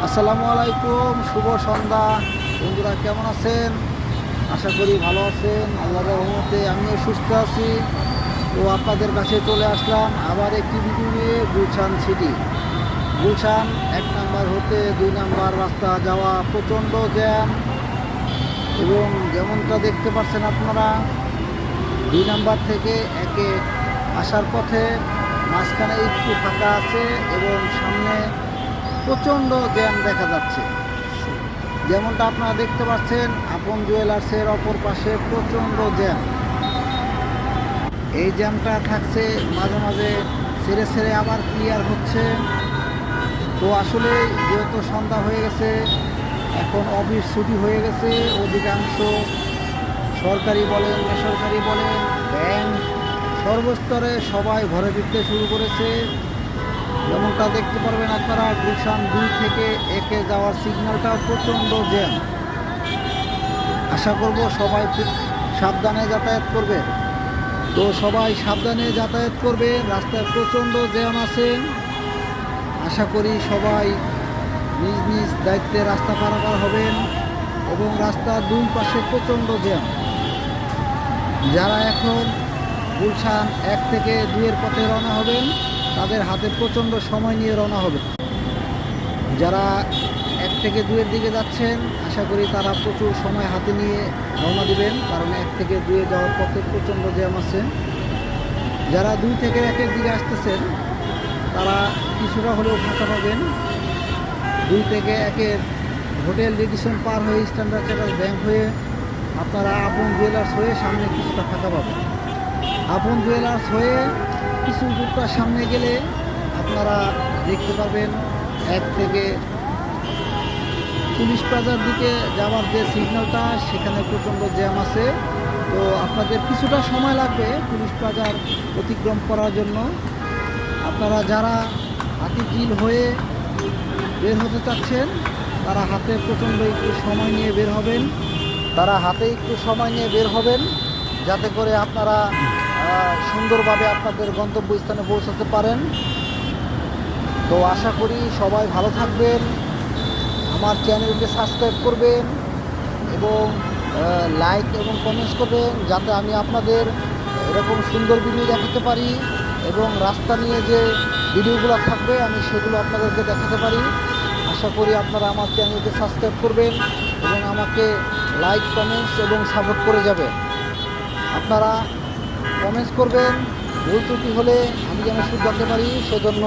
আসসালামু আলাইকুম, শুভ সন্ধ্যা বন্ধুরা। কেমন আছেন? আশা করি ভালো আছেন। আল্লাহর রহমতে আমিও সুস্থ আছি। তো আপনাদের কাছে চলে আসলাম আবার একটি ভিডিও নিয়ে। গুলশান সিটি, গুলশান 1 নাম্বার হতে 2 নাম্বার রাস্তা যাওয়া প্রচণ্ড জ্যাম। এবং যেমনটা দেখতে পাচ্ছেন আপনারা, 2 নাম্বার থেকে একে আসার পথে মাঝখানে একটু ফাঁকা আছে এবং সামনে প্রচণ্ড জ্যাম দেখা যাচ্ছে। যেমনটা আপনারা দেখতে পাচ্ছেন, আপন জুয়েলার্সের অপর পাশে প্রচণ্ড জ্যাম। এই জ্যামটা থাকছে, মাঝে মাঝে ছেড়ে ছেড়ে আবার ক্লিয়ার হচ্ছে। তো আসলে যেহেতু সন্ধ্যা হয়ে গেছে, এখন অফিস ছুটি হয়ে গেছে, অধিকাংশ সরকারি বলেন বেসরকারি বলেন ব্যাংক সর্বস্তরে সবাই ঘরে ফিরতে শুরু করেছে। যেমনটা দেখতে পারবেন আপনারা, গুলশান 2 থেকে একে যাওয়ার সিগন্যালটা প্রচণ্ড জ্যাম। আশা করব সবাই খুব সাবধানে যাতায়াত করবে। তো সবাই সাবধানে যাতায়াত করবে, রাস্তায় প্রচণ্ড জ্যাম আছে। আশা করি সবাই নিজ নিজ দায়িত্বে রাস্তা পারাপার হবেন। এবং রাস্তার 2 পাশে প্রচণ্ড জ্যাম। যারা এখন গুলশান 1 থেকে 2 পথে রওনা হবেন, তাদের হাতে প্রচণ্ড সময় নিয়ে রওনা হবে। যারা 1 থেকে 2 দিকে যাচ্ছেন, আশা করি তারা প্রচুর সময় হাতে নিয়ে রওনা দিবেন, কারণ 1 থেকে 2 যাওয়ার পথে প্রচণ্ড জ্যাম আছে। যারা 2 থেকে 1 দিকে আসতেছেন, তারা কিছুটা হলেও ফাঁকা পাবেন। 2 থেকে 1 হোটেল রেডিসন পার হয়ে স্ট্যান্ডার্ড চার্টার্ড ব্যাংক হয়ে আপনারা আপন জুয়েলার্স হয়ে সামনে কিছুটা ফাঁকা পাবেন। আপন জুয়েলার্স হয়ে কিছু দূরটা সামনে গেলে আপনারা দেখতে পাবেন 1 থেকে পুলিশ প্লাজার দিকে যাওয়ার যে সিগন্যালটা, সেখানে প্রচণ্ড জ্যাম আছে। তো আপনাদের কিছুটা সময় লাগবে পুলিশ প্লাজার অতিক্রম করার জন্য। আপনারা যারা হাতিঝিল হয়ে বের হতে চাচ্ছেন, তারা হাতে প্রচণ্ড একটু সময় নিয়ে বের হবেন। যাতে করে আপনারা সুন্দরভাবে আপনাদের গন্তব্যস্থানে পৌঁছাতে পারেন। তো আশা করি সবাই ভালো থাকবেন, আমার চ্যানেলকে সাবস্ক্রাইব করবেন এবং লাইক এবং কমেন্টস করবেন, যাতে আমি আপনাদের এরকম সুন্দর ভিডিও দেখাতে পারি এবং রাস্তা নিয়ে যে ভিডিওগুলো থাকবে আমি সেগুলো আপনাদেরকে দেখাতে পারি। আশা করি আপনারা আমার চ্যানেলকে সাবস্ক্রাইব করবেন এবং আমাকে লাইক কমেন্টস এবং সাপোর্ট করে যাবেন। আপনারা কমেন্টস করবেন, ভুল ত্রুটি হলে আমি যেন শুধরাতে পারি, সেজন্য